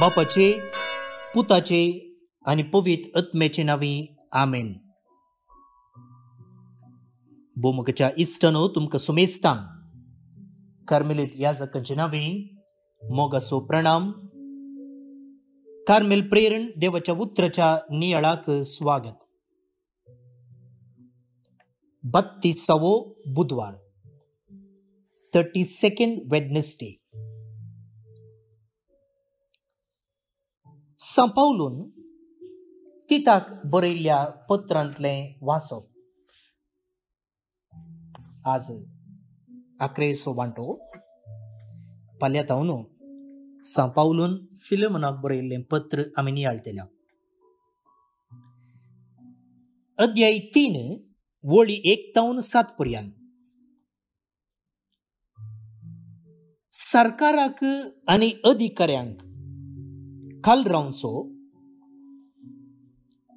बापाचे, पुताचे आणि पवित्र आत्म्याचे नावी आमेन. बोमगच्या इष्टनो तुमकां सुमेस्तां कार्मेलीत याजकांचे नावी मोगासो प्रणाम. कार्मेल प्रेरण देवाच्या उतराच्या नियाळाक स्वागत. 32वो बुधवार, 32nd वेडनेसडे. सांपावलून तिताक बरयल्ल्या पत्रांतले वाचप. आज 11 वांटो फाल्यां तावन सांपावलून फिलेमोनाक बरयल्लें पत्र आमी नियाळटल्या. अध्याय 3 वळी 1 तावन 7 पर्यंत. सरकाराक आनी अधिकाऱ्यांक खाल रावचो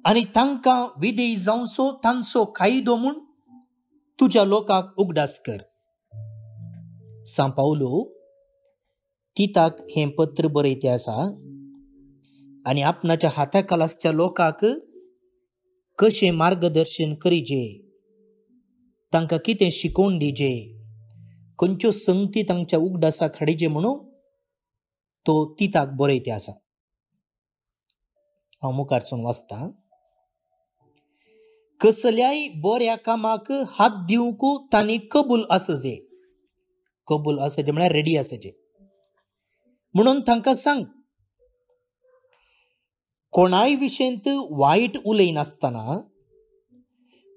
आनी तांकां विधेय जावचो तांचो कायदो म्हूण तुज्या लोकांक उगडास कर. सांपावलो तिताक हें पत्र बरयतें आसा आनी आपणाच्या हाताखालासच्या लोकांक कशें मार्गदर्शन करीचे, तांकां कितें शिकोवन दिजे, खंयच्यो संगती तांच्या उगडासाक हाडीचे म्हणून तो तिताक बरयतें आसा. हांव मुखारसून वाचतां. कसल्याय बऱ्या कामाक हात दिवंक तांणी कबूल आसचे. कबूल आसचे म्हळ्यार रेडी आसचे म्हणून तांकां सांग. कोणाय विशयंत वायट उलयनासतना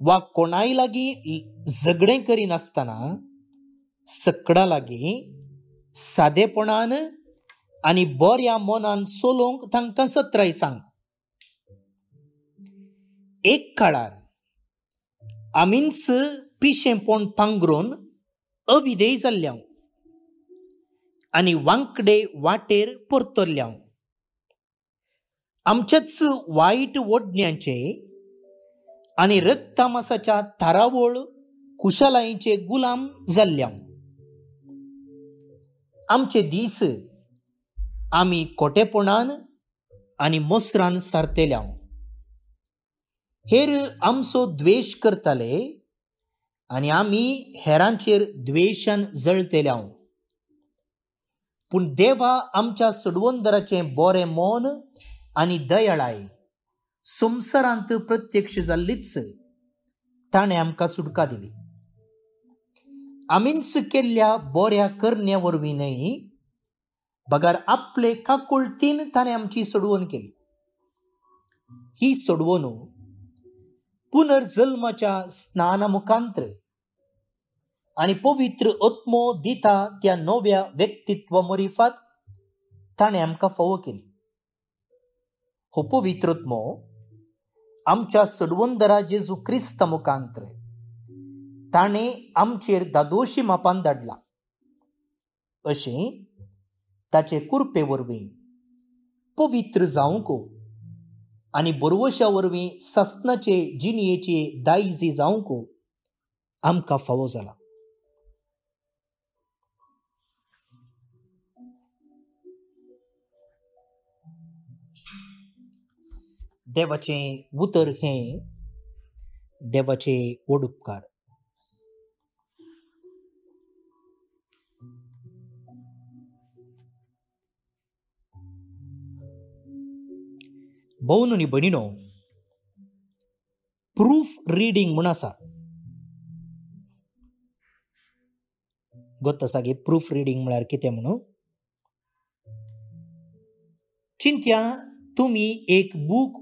वा कोणाय लागीं झगडें करिनासतना सकडा लागीं सादेपणान आनी बऱ्या मनान सोलोवंक तांकां सत्राय सांग. एक काळार आमीच पिशेंपण पांगरून अविधेय जाल्ल्यां आनी वांकडे वाटेर परतल्ल्यां. आमच्याच वायट वडण्यांचे आनी रक्तमासाच्या थारावळ कुशलायेचे गुलाम जाल्ल्यां. आमचे दीस आमी खोटेपणान आनी मोसरान सारतेल्या. हेर आमचो द्वेश करताले आनी आमी हेरांचेर द्वेशान जळतेल्या. पूण देवा आमच्या सडवंदराचें बरें मन आनी दयाळाय संवसारांत प्रत्यक्ष जाल्लीच ताणें आमकां सुटका दिली. आमीच केल्ल्या बऱ्या करण्या वरवीं न्हय, बगार आपले काकुळटीन ताणें आमची सोडवण केली. ही सोडवण पुनर्जल्माच्या स्नाना मुखांतर आनी पवित्र आत्मो दिता त्या नव्या व्यक्तित्वा मरिफात ताणें आमकां फावो केली. हो पवित्र आत्मो आमच्या सडवंदरा जेजू क्रिस्ता मुखांतर ताणें आमचेर दादोशी मापान धाडला. अशें ताचे कृपे वरवीं पवित्र जावंक आनी बरवशा वरवीं सस्नाचे जिणयेची दायजी जावंक आमकां फावो जाला. देवाचें उतर हें देवाचे व्हड उपकार. भाऊन आनी भयणीनो, प्रूफ रिडींग म्हूण आसा. गोत आसा गे प्रूफ रिडींग म्हळ्यार कितें म्हणून? चिंत्या तुमी एक बूक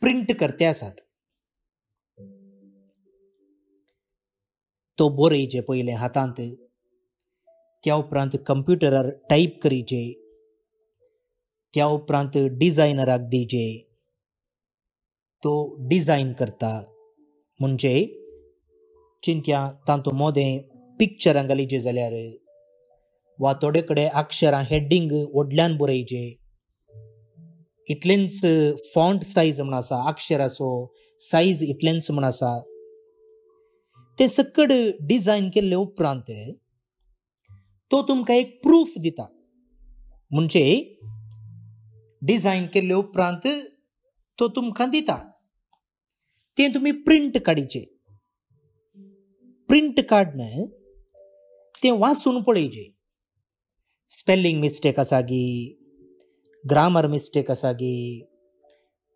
प्रिंट करते आसात. तो बरयचे पयलें हातांत, त्या उपरांत कंप्युटरार टायप करीचे, त्या उपरांत डिझायनराक दिवचे. तो डिझायन करता म्हणजे चिंत्या तातूंत मोदें पिक्चरां घालीचे जाल्यार, वा थोडे कडेन अक्षरां हेडिंग व्हडल्यान बरयचे. इतलेंच फॉन्ट सायज म्हण आसा, अक्षराचो सायज इतलेंच म्हण आसा. ते सकड डिझायन केल्ले उपरांत तो तुमकां एक प्रूफ दिता. म्हणजे डिझायन केल्ले उपरांत तो तुमकां दिता. तें तुमी प्रिंट काडीचे. प्रिंट काडन तें वाचून पळयचे. स्पेलिंग मिस्टेक आसा गी, ग्रामर मिस्टेक आसा गी,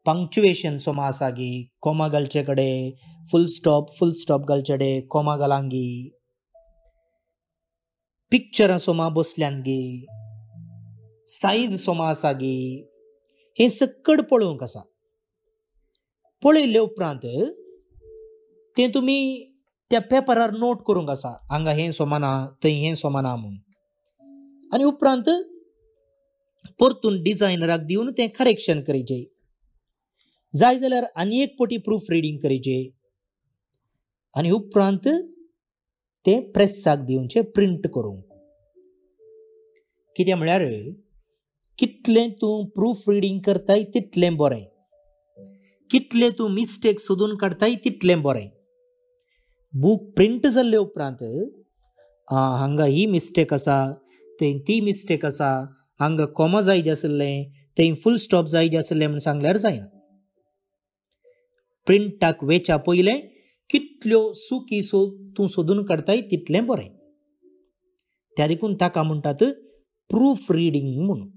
पंक्च्युएशन सोमा आसा गी, कोमा घालचे कडेन फुल स्टॉप घालचे कडेन कोमा घालांगी, पिक्चरां सोमा बसल्यान गी, सायज सोमा आसा गी, हे सकड पळोवंक आसा. पळयले उपरांत तें तुमी त्या पेपरार नोट करूंक आसा. हांगा हें सोमाना, थंय हें सोमाना म्हणून. आनी उपरांत परतून डिझायनराक दिवन तें करेक्शन करचें. जाय जाल्यार आनी एक पटी प्रूफ रिडींग करचें. आनी उपरांत तें प्रेसाक दिवचें प्रिंट करूंक. कित्याक म्हळ्यार कितलें तूं प्रूफ रिडींग करताय तितलें बरें. कितले तूं मिस्टेक सोदून काडताय तितलें बरें. बूक प्रिंट जाल्ले उपरांत हांगा ही मिस्टेक आसा, थंय ती मिस्टेक आसा, हांगा कॉमा जाय आसलें, थंय फुल स्टॉप जाय आसलें म्हूण सांगल्यार जायना. प्रिंटाक वेच्या पयलें कितल्यो चुकी तूं सोदून काडताय तितलें बरें. त्या देखून ताका म्हणटात प्रूफ रिडींग म्हणून.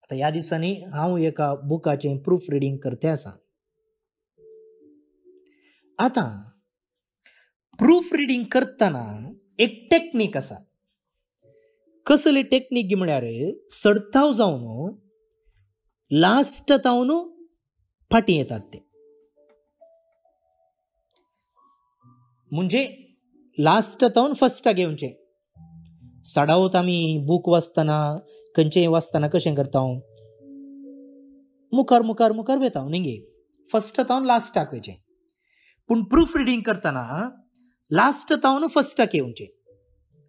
आतां ह्या दिसांनी हांव एका बुकाचें प्रूफ रिडींग करते आसा. आतां प्रूफ रिडींग करतना एक टेक्नीक आसा. कसली टेक्नीक म्हळ्यार सडताव जावन लास्ट तावन फाटीं येतात ते. म्हणजे लास्ट तावन फस्टाक येवचें. सडावत आमी बूक वाचतना खंयचेंय वाचतना कशें करता, मुखार मुखार मुखार वेता न्ही, फस्ट तावन लास्टाक वयचें. पूण प्रूफ रिडींग करतना लास्ट तावन फस्टाक येवचें.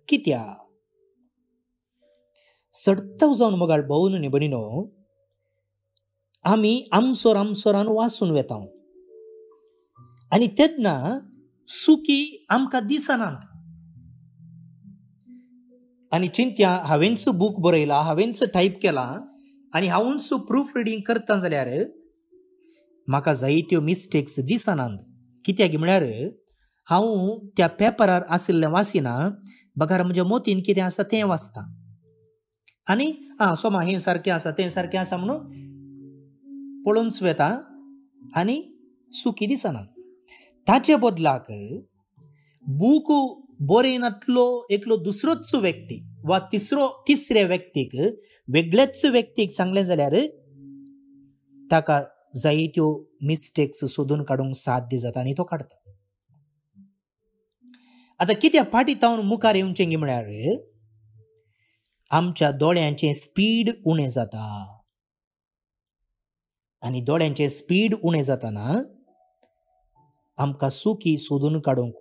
कित्याक सडताव जावन मोगाळ भोंवून न्ही बणिनो आमी आमसोरान वाचून वेता. आनी तेन्ना चुकी आमकां दिसनात. आनी चिंत्या हांवेंच बूक बरयला, हांवेंच टायप केला आनी हांवूच प्रूफ रिडींग करता जाल्यार म्हाका जायत्यो मिस्टेक्स दिसनात. कित्याक म्हळ्यार हांव त्या पेपरार आशिल्लें वाचिना, बगार म्हज्या मोतीन कितें आसा तें वाचता. आनी सोमा हें सारकें आसा तें सारकें आसा म्हणून पळोवनच वेता आनी चुकी दिसनात. ताचे बदलाक बूक बरयनातलो एकलो दुसरोच व्यक्ती वा तिसऱ्या व्यक्तीक वेगळेच व्यक्तीक सांगलें जाल्यार ताका जायत्यो मिस्टेक्स सोदून काडूंक साध्य जाता आनी तो काडटा. आतां कित्याक फाटीं तावन मुखार येवचें म्हळ्यार आमच्या दोळ्यांचें स्पीड उणें जाता. आनी दोळ्यांचें स्पीड उणें जाताना आमकां चुकी सोदून काडूंक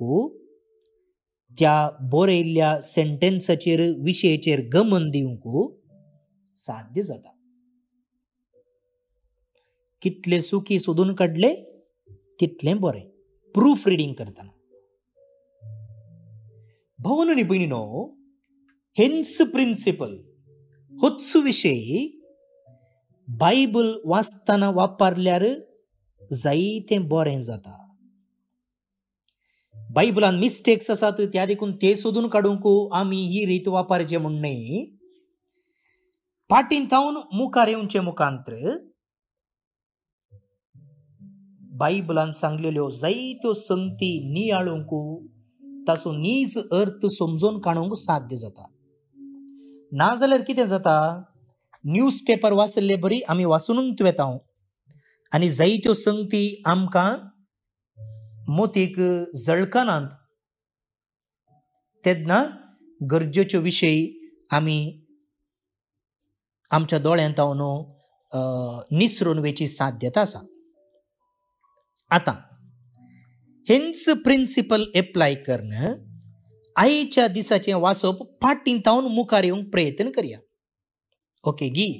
त्या बरयल्ल्या सेंटेन्साचेर विशयाचेर गमन दिवंक साध्य जाता. कितले चुकी सोदून काडले तितलें बरें प्रूफ रिडींग करतना. भोवन न्ही भयणीनो, हेंच प्रिंसिपल होच विशय बायबल वाचतना वापरल्यार जायतें बरें जाता. बायबलान मिस्टेक्स आसात त्या देखून ते सोदून काडूंक आमी ही रीत वापरचें म्हूण न्ही, फाटीं थावन मुखार येवचे मुखांतर बायबलान सांगलेल्यो जायत्यो संगती नियाळूंक ताचो नीज अर्थ समजून काडूंक साध्य जाता. नाजाल्यार कितें जाता, न्यूज पेपर वाचले बरी आमी वाचूनच वेता आनी जायत्यो संगती आमकां मोतीक जळकनात. तेन्ना गरजेच्यो विशय आमी आमच्या दोळ्यांत तावन निसरून वेची साध्यता आसा. आतां हेंच प्रिंसिपल एप्लाय करून आयच्या दिसाचें वाचप फाटीं तावन मुखार येवंक प्रयत्न करया. ओके गी,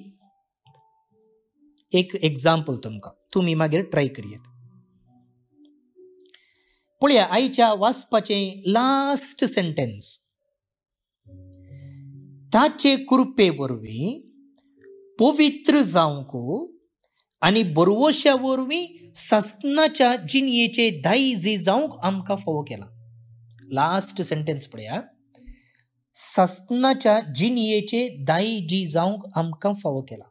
एक एग्जाम्पल तुमकां, तुमी मागीर ट्राय करयात. पळया आयच्या वाचपाचें लास्ट सेंटेन्स. ताचे कृपे वरवीं पवित्र जावंक आनी बरवश्या वरवीं सस्नाच्या जिणयेचे दायजी जावंक आमकां फोव केला. लास्ट सेंटेन्स पळया. सस्नाच्या जिणयेचे दायजी जावंक आमकां फोव केला.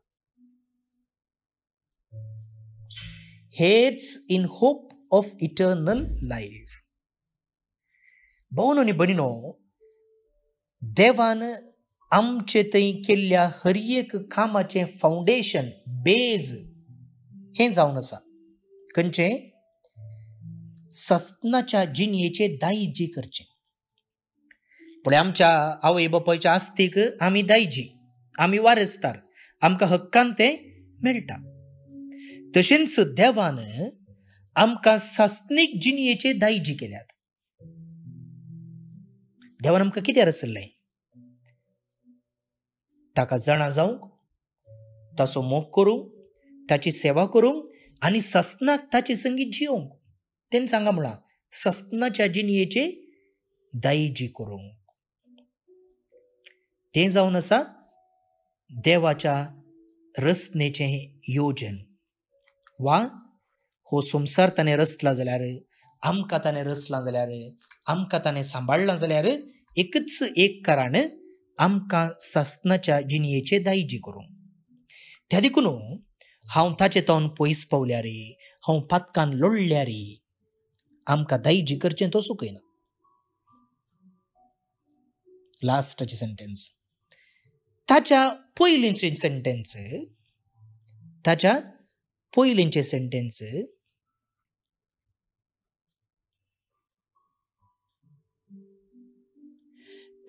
Rests in hope of eternal life. भावनो आनी भयणीनो, देवान आमचे थंय केल्ल्या हर एक कामाचें फावंडेशन, बेज हें जावन आसा. खंयचें? सस्नाच्या जिणयेचे दायजी करचें. पळय, आमच्या आवय बापायच्या आस्तीक आमी दायजी, आमी वारसदार, आमकां हक्कान तें मेळटा. तशेंच देवान आमकां सस्नीक जिणयेचे दायजी केल्यात. देवान आमकां कित्याक रचयल्लें? ताका जाणा जावंक, ताचो मोग करूंक, ताची सेवा करूंक आनी सस्नाक ताचे संगीत जियोंक. तें सांगा म्हळां, सस्नाच्या जिणयेचे दायजी करूंक. तें जावन आसा देवाच्या रचनेचें योजन. वा हो संवसार ताणें रचला जाल्यार, आमकां ताणें रचला जाल्यार, आमकां ताणें सांबाळला जाल्यार एकच एक कारण, आमकां सस्नाच्या जिणयेचे दायजी करूंक. त्या देखून हांव ताचे तोंड पयस पावल्यार, हांव पातकान लोळल्यार आमकां दायजी करचें तो सुकयना. लास्टाचे सेंटेन्स. ताच्या पयलींचे सेंटेन्स, ताच्या पयलींचे सेंटेन्स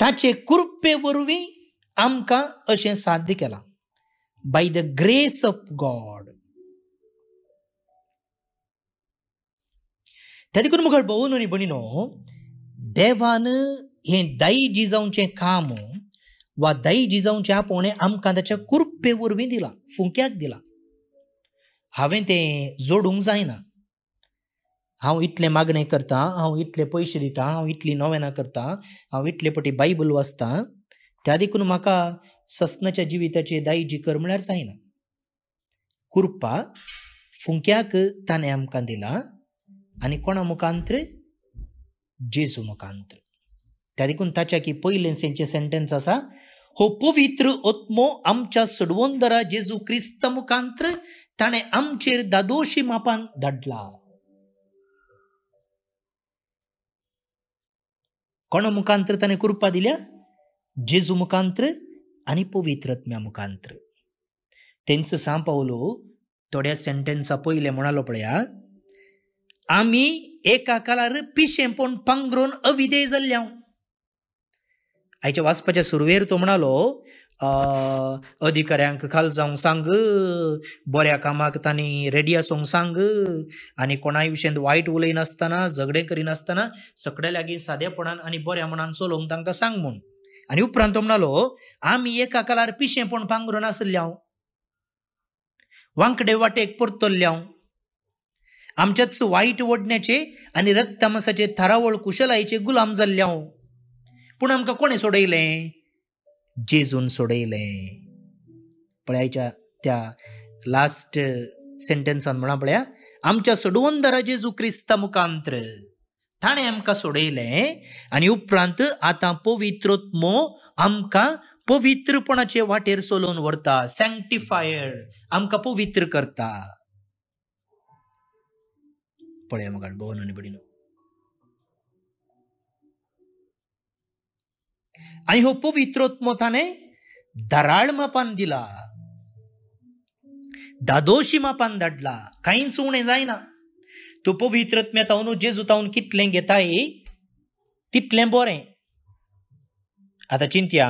ताचे कृपे वरवीं आमकां अशें साध्य केलां. By the grace of God. त्या देखून मुखार भोवून आनी भयणीनो, देवान हें दायजी जावचें काम वा दायजी जावचें आपोवणें आमकां ताच्या कृपे वरवीं दिलां, फुंक्याक दिलां. हांवें तें जोडूंक जायना. हांव इतलें मागणें करतां, हांव इतले पयशे दितां, हांव इतलीं नोवेनां करतां, हांव इतले पटी बायबल वाचतां, त्या देखून म्हाका सस्नाच्या जिविताचे दायजी कर म्हळ्यार जायना. कृपा फुंक्याक ताणें आमकां दिलां आनी कोणा मुखांत्र? जेजू मुखांत्र. त्या देखून ताच्या की पयलें सेंटेन्स आसा, हो पवित्र आत्मो आमच्या सडवंदरा जेजू क्रिस्त मुखांत्र ताणें आमचेर दादोशी मापान धाडला. कोणा मुखांत्र ताणें कृपा दिल्या? जेजू मुखांत्र आनी पवित्र आत्म्या मुखांत्र. तेंच सांग पावलो थोड्या सेंटेन्सा पयले म्हणालो पळया, आमी एका कालार पिशेंपण पांगरून अविधेय जाल्ल्या. आयच्या वाचपाच्या सुरवेर तो म्हणालो, अधिकाऱ्यांक खाल जावंक सांग, बऱ्या कामाक तांणी रेडी आसूंक सांग, आनी कोणाय विशयेंत वायट उलयनासतना, झगडे करिनासतना सगळे लागीं सादेपणान आनी बऱ्या मनान चलोवंक तांकां सांग म्हूण. आनी उपरांत तो म्हणालो, आमी एका कालार पिशेंपण पांगरून आसल्या, वांकडे वाटेक परतल्ल्या, आमच्याच वायट वडण्याचे आनी रक्त तामसाचे थारावळ कुशलायेचे गुलाम जाल्ल्या. पूण आमकां कोणें सोडयलें? जेजून सोडयलें. पळयाच्या त्या लास्ट सेंटेन्सान म्हणा पळया, आमच्या सडवंदरा जेजू क्रिस्ता मुखांत्र ताणें आमकां सोडयलें आनी उपरांत आतां पवित्रोत्मो आमकां पवित्रपणाचे वाटेर चलोवन व्हरता. सॅंक्टिफायड, आमकां पवित्र करता. पळया मगाळ भोवन आनी भयणीनो, आनी हो पवित्रोत्मो ताणें दराळ मापान दिला, दादोशी मापान धाडला. कांयच उणें जायना. तूं पवित्रत्म्यातावन जेजूतावन कितलें घेताय तितलें बरें. आतां चिंतया,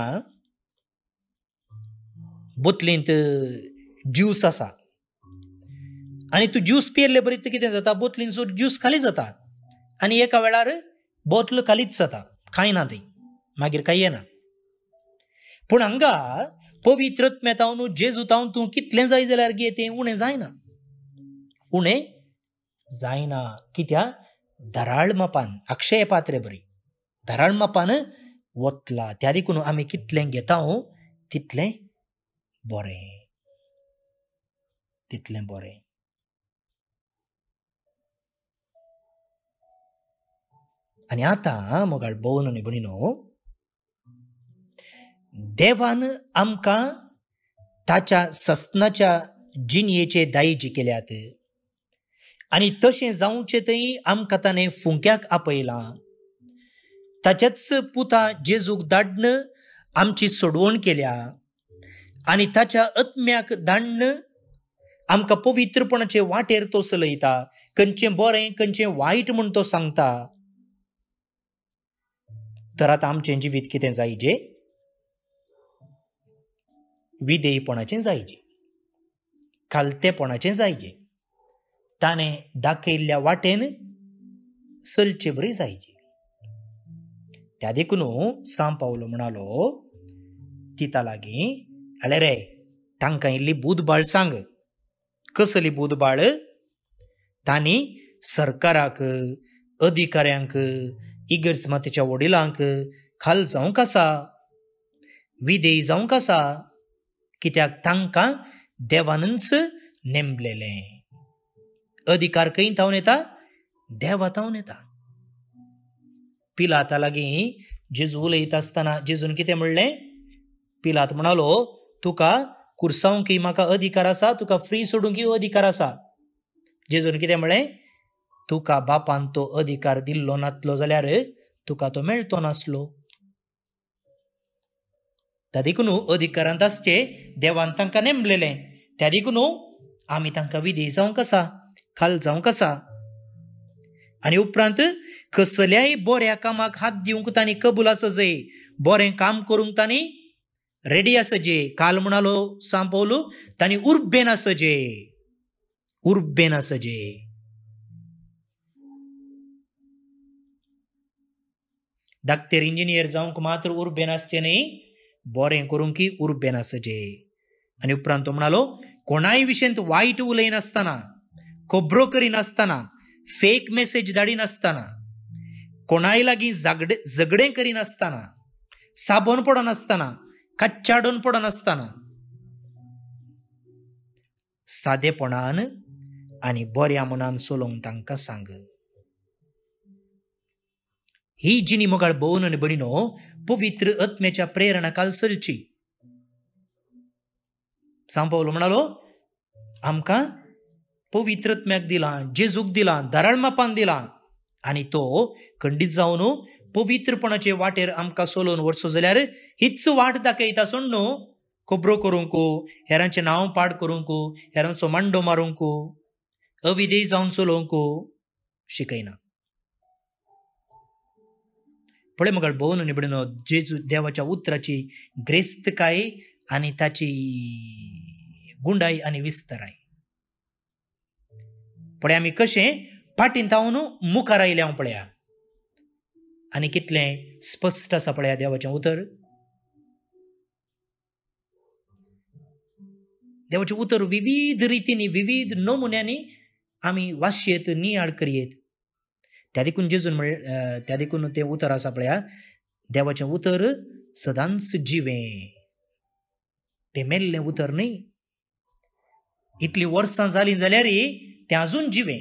बोतलेंत ज्यूस आसा आनी तूं ज्यूस पियेल्ले बरीत कितें जाता? बोतलींचो ज्यूस खाली जाता आनी एका वेळार बोतल खालीच जाता, कांय ना थंय, मागीर कांय येना. पूण हांगा पवित्रत्म्यातावन जेजूतावन तूं कितलें जाय जाल्यार घे, तें उणें जायना. उणें जायना. कित्याक? दराळ मापान, अक्षय पात्रे बरी दराळ मापान वतला. त्या देखून आमी कितलें घेता तितलें बरें. तितलें बरें. आनी आतां मोगाळ भोवन आनी भयणीनो, देवान आमकां ताच्या सस्तनाच्या जिणयेचे दायज केल्यात आनी तशें जावचें थंय आमकां ताणें फुंक्याक आपयलां. ताच्याच पुता जेजूक धाडन आमची सोडवण केल्या आनी ताच्या आत्म्याक धाडन आमकां पवित्रपणाचे वाटेर तो चलयता. खंयचें बरें खंयचें वायट म्हूण तो सांगता. तर आतां आमचें जिवीत कितें जायजें? विधेयपणाचें जायजें, खालतेपणाचें जायजें, ताणें दाखयल्ल्या वाटेन चलचें बरें जायजें. त्या देखून सांत पावलो म्हणालो तिता लागीं, आले रे तांकां इल्ली बुदबाळ सांग. कसली बुदबाळ? तांणी सरकाराक, अधिकाऱ्यांक, इगर्जमातेच्या वडिलांक खाल जावंक आसा, विधेय जावंक आसा, कित्याक तांकां देवानच नेमलेलें. अधिकार खंय तावन येता? देवा तावन येता. पिलाता लागीं जेजू उलयता आसतना जेजून कितें म्हणलें? पिलात म्हणालो, तुका कुरसावंक म्हाका अधिकार आसा, तुका फ्री सोडूंक अधिकार आसा. जेजून कितें म्हणलें? तुका बापान तो अधिकार दिल्लो नासलो जाल्यार तुका तो मेळटो नासलो. त्या देखून अधिकारांत आसचे देवान तांकां नेमलेलें. त्या देखून आमी तांकां विधेय जावंक आसा, खाल जावंक आसा. आनी उपरांत कसल्याय बऱ्या कामाक हात दिवंक तांणी कबूल आसजे, बरें काम करूंक तांणी रेडी आसजे. काल म्हणालो सांत पावलो, तांणी उर्बेन आसजे, उर्बेन आसजे. डाक्टर इंजिनियर जावंक मात्र उर्बेन आसचें न्ही, बरें करूंक उर्बेन आसजे. आनी उपरांत तो म्हणालो, कोणाय विशयंत वायट उलयनासतना, खबरो करिनासतना, फेक मेसेज धाडिनासतना, कोणाय लागीं झगडें करिनासतना, साबण पडनासतना, कच्चाडून पडनासतना, सादेपणान आनी बऱ्या मनान चलोवंक तांकां सांग. ही जिणी मोगाळ भोवन आनी भयणीनो पवित्र आत्म्याच्या प्रेरणा खाल चलची. सांत पावलो म्हणालो आमकां पवित्र आत्म्याक दिलां, जेजूक दिलां, धाराळमापान दिलां आनी तो खंडीत जावन पवित्रपणाचे वाटेर आमकां चलोवन वचचो जाल्यार हीच वाट दाखयता सोड न्हू. खबरो करूंक, हेरांचें नांव पाड करूंक, हेरांचो मांडो मारूंक, अविधेय जावन चलोवंक शिकयना. पळय मोगाळ भोवन आनी भयणीनो, जेजू देवाच्या उतराची ग्रेस्तकाय आनी ताची गुंडाय आनी विस्ताराय. पळय आमी कशें फाटीन तावन मुखार आयले हांव पळया, आनी कितलें स्पश्ट आसा पळया देवाचें उतर. देवाचें उतर विविध रितींनी, विविध नमुन्यांनी आमी वाचयेत, नियाळ करयेत. त्या देखून जेजून त्या देखून तें उतर आसा पळया, देवाचें उतर सदांच जिवें. तें मेल्लें उतर न्ही. इतलीं वर्सां जालीं जाल्यार तें आजून जिवें,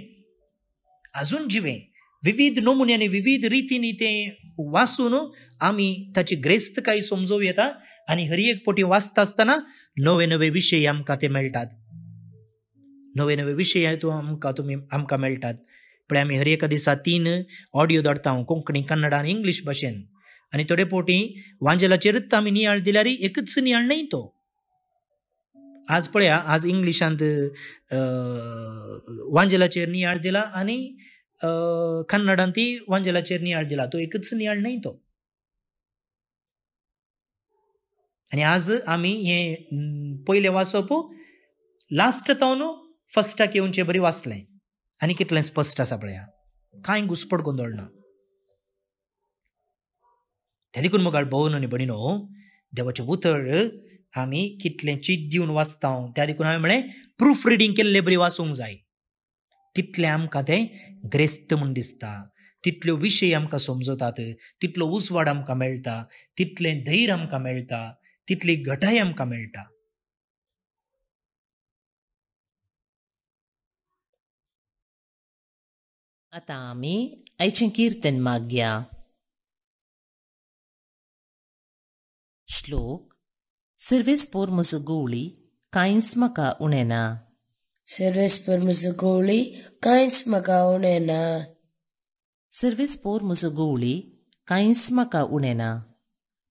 आजून जिवें. विविध नमुन्यांनी, विविध रितींनी तें वाचून आमी ताची ग्रेस्तकाय समजूं येता. आनी हर एक पोटी वाचता आसतना नवे नवे विशय आमकां ते मेळटात, नवे नवे विशय आमकां मेळटात. पळय आमी हर एका दिसा 3 ऑडियो धाडटा, कोंकणी, कन्नड आनी इंग्लीश भाशेन. आनी थोडे पोटी वांजेलाचेरच आमी नियाळ दिल्यार एकच नियाळ न्ही तो. आज पळया, आज इंग्लिशांत वांजेलाचेर नियाळ दिला आनी कन्नडांत वांजेलाचेर नियाळ दिला, तो एकच नियाळ न्ही तो. आनी आज आमी हें पयलें वाचप लास्ट तावन फर्स्टाक येवचें बरी वाचलें. आनी कितलें स्पश्ट आसा पळया, कांय घुसपट गोंदळ ना. त्या देखून मोगाळ भोवन आनी भयणीनो, देवाचें उतर आमी कितलें चीत दिवन वाचता. त्या देखून हांवें म्हळें प्रूफ रिडींग केल्लें बरी वाचूंक जाय. तितलें आमकां तें ग्रेस्त म्हूण दिसता, तितल्यो विशय आमकां समजतात, तितलो उजवाड आमकां मेळटा, तितलें धैर्य आमकां मेळटा, तितली घटाय आमकां मेळटा. आता आमी आयचें कीर्तन मागया. श्लोक. सर्वेस्पोर म्हजो गवळी कांयच म्हाका उणें ना. सर्वेस्पर म्हजो गवळी कांयच म्हाका उणें ना. सर्वेस्पोर म्हजो गवळी कांयच म्हाका उणें ना.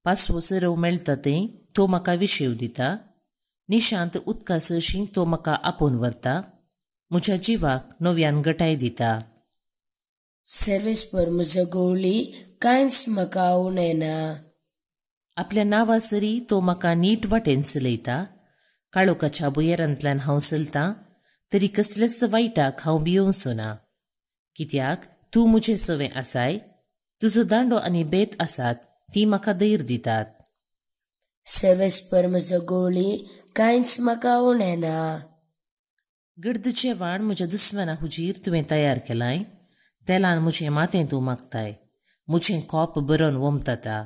पासवो सरव मेळटा तें तो म्हाका विशेव दिता. निशांत उदका सरशीं तो म्हाका आपोवन व्हरता. म्हज्या जिवाक नव्यान घटाय दिता. सर्वेस्पर म्हजो गवळी कांयच म्हाका उणें ना. आपल्या नांवा सरी तो म्हाका नीट वाटेन चलयता. काळोखाच्या बुयेरांतल्यान हांव चलतां तरी कसलेच वायटाक हांव भियोवचो ना. कित्याक तूं म्हजें सवें आसाय. तुजो दांडो आनी बेत आसात ती म्हाका धैर्य दितात. सर्वेस्पर म्हजो गवळी कांयच म्हाका उणें ना. गर्दचे वाण म्हज्या दुस्माना हुजीर तुवें तयार केलाय. तेलान म्हजें मातें तूं मागताय. म्हजें कोप बरोवन वमतता.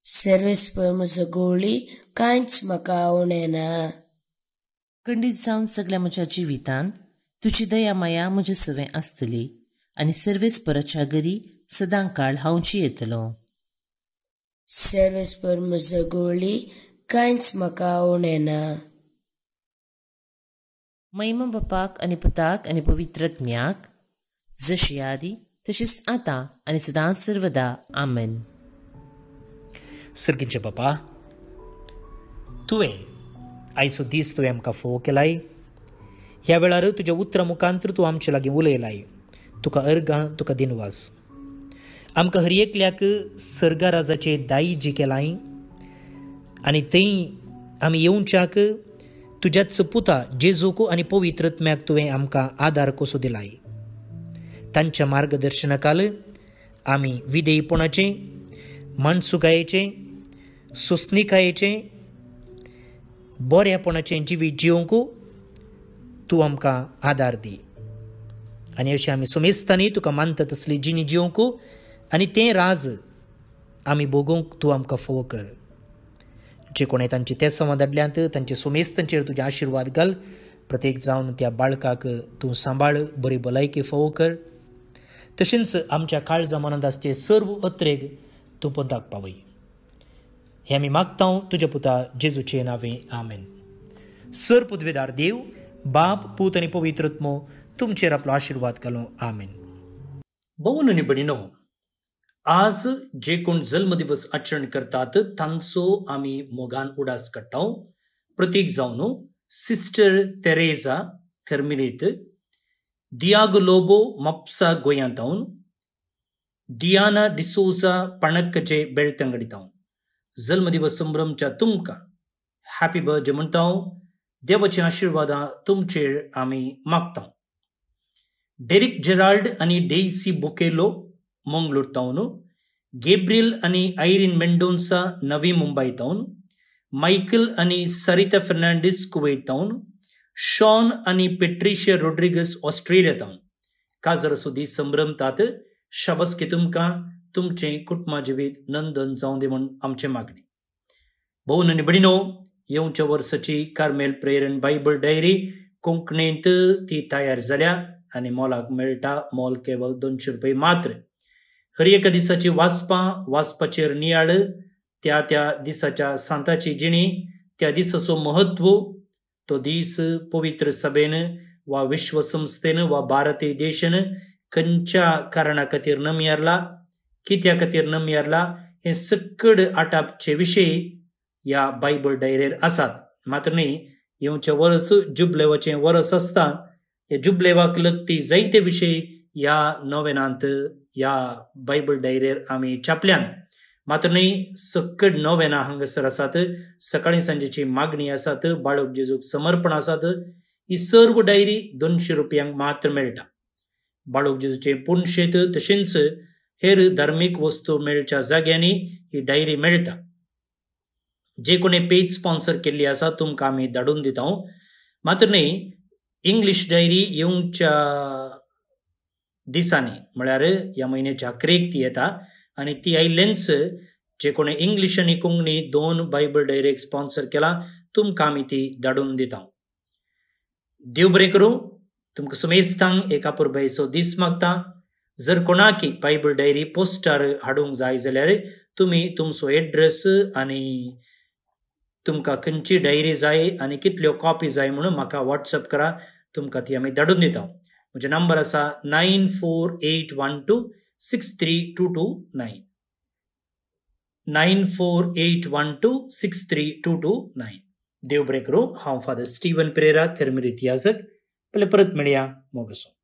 सर्वेस्पर म्हजो गवळी कांयच म्हाका उणें ना. खंडीत जावन सगळ्या म्हज्या जिवितांत तुजी दया माया म्हजे सवें आसतली आनी सर्वेस्पराच्या घरी सदां काळ हांव जियेतलों. सर्वेस्पर म्हजो गवळी कांयच म्हाका उणें ना. महिमा बापाक आनी पुताक आनी पवित्रत्म्याक जशी आदी तशीच आतां आनी सदां सर्वदा आमेन. सर्गीचे बापा, तुवें आयचो दीस तुवें आमकां फोव केलाय. ह्या वेळार तुज्या उतरा मुखांतर तूं आमचे लागीं उलयलाय. तुका अर्गां, तुका दिनवास. आमकां हर एकल्याक सर्गा राजाचे दायी जी केलाय आनी थंय आमी येवच्याक तुज्याच पुता जेजूक आनी पवित्रत्म्याक तुवें आमकां आदार कसो दिलाय. तांच्या मार्गदर्शनाखाल आमी विधेयपणाचें, मनसुकायेचें, सोंसणिकायेचें, बरेपणाचें जिवीत जिवंक तूं आमकां आदार दी. आनी अशें आमी सुमेस्तांनी तुका मानता तसली जिणी जिवंक आनी तें राज आमी भोगूंक तूं आमकां फोव कर. जे कोणें तांचे त्या संवादांतल्यांत तांचे सुमेस्तांचेर तुजे आशिर्वाद घाल. प्रत्येक जावन त्या बाळकाक तूं सांबाळ, बरी भलायकी फोव कर. तशेंच आमच्या काळजा मनांत आसचे सर्व अत्रेक तूं पंथाक पावय. हें आमी मागतां तुज्या पुता जेजूचे नांवें. आमेन. सर पुदवेदार देव, बाप, पूत आनी पवित्रत्मो तुमचेर आपलो आशिर्वाद घालूं. आमेन. भवन आनी भयणीनो, आज जे कोण जल्म दिवस आचरण करतात तांचो आमी मोगान उडास काडटा. प्रत्येक जावन सिस्टर तेरेजा कर्मिनीत, दियागो लोबो मप्सा गोयांतावन, डियाना डिसोजा पणक्कचे बेळतंगडीतावन जल्म दिवस संभ्रमच्या तुमकां हॅपी बर्थडे म्हणटा. देवाची आशिर्वादां तुमचेर आमी मागता. डेरिक जेराल्ड आनी डेइसी बोकेलो मंगळूर तावन, गेब्रियल आनी आयरीन मेंडोन्सा नवी मुंबय तावन, मायकल आनी सरिता फर्नांडीस कुवेट तावन, शॉन आनी पेट्रिशिया रोड्रिगस ऑस्ट्रेलिया तावन काजर दीस संभ्रमतात. शाबसकी तुमकां तुमचें कुटुंबा जिवीत नंदन जावं दी म्हूण आमचे मागणी. भवन आनी भयणीनो, येवच्या वर्साची कार्मेल प्रेयर आनी बायबल डायरी कोंकणींत ती तयार जाल्या आनी मोलाक मेळटा. मोल केवळ 200 रुपये मात्र. हर एका दिसाची वाचपाचेर नियाळ, त्या त्या दिसाच्या सांताची जिणी, त्या दिसाचो महत्व, तो दीस पवित्र सभेन वा विश्वसंस्थेन वा भारतीय देशान खंयच्या कारणा खातीर नमियारला, कित्या खातीर नमियारला, हे सकड आटापचे विशय ह्या बायबल डायरेर आसात. मात्र न्ही, येवचें वर्स जुबलेवाचें वर्स आसता. हे जुबलेवाक लागपी जायते विशय ह्या नोवेनांत ह्या बायबल डायरेर आमी छापल्यान. मात्र न्ही, सकड नोवेना हांगासर आसात. सकाळी सांजेची मागणी आसात. बाळक जेजूक समर्पण आसात. ही सर्व डायरी 200 रुपयांक मात्र मेळटा. बाळक जेजूचे पुणशेत तशेंच हेर धार्मीक वस्तू मेळच्या जाग्यांनी ही डायरी मेळटा. जे कोणी पेज स्पॉन्सर केल्ली आसा तुमकां आमी धाडून दिता. मात्र न्ही, इंग्लीश डायरी येवच्या दिसांनी म्हळ्यार ह्या म्हयन्याच्या अखेरेक ती येता आनी ती आयिल्लेंच जे कोणी इंग्लीश आनी कोंकणी 2 बायबल डायरेक स्पॉन्सर केला तुमकां आमी ती धाडून दिता. देव बरें करूं. तुमकां सुमेस्तांक एका पुरबायचो दीस मागता. जर कोणाकी बायबल डायरी पोस्टार हाडूंक जाय जाल्यार तुमी तुमचो एड्रेस आनी तुमकां खंयची डायरी जाय आनी कितल्यो कॉपी जाय म्हणून म्हाका व्हॉट्सअप करा, तुमकां ती आमी धाडून दिता. म्हजो नंबर आसा 9481263229 9481263229. देव बरें करूं. हांव फादर स्टीवन पेरेरा, कर्मरीत याजक. परत मेळया मोगसो.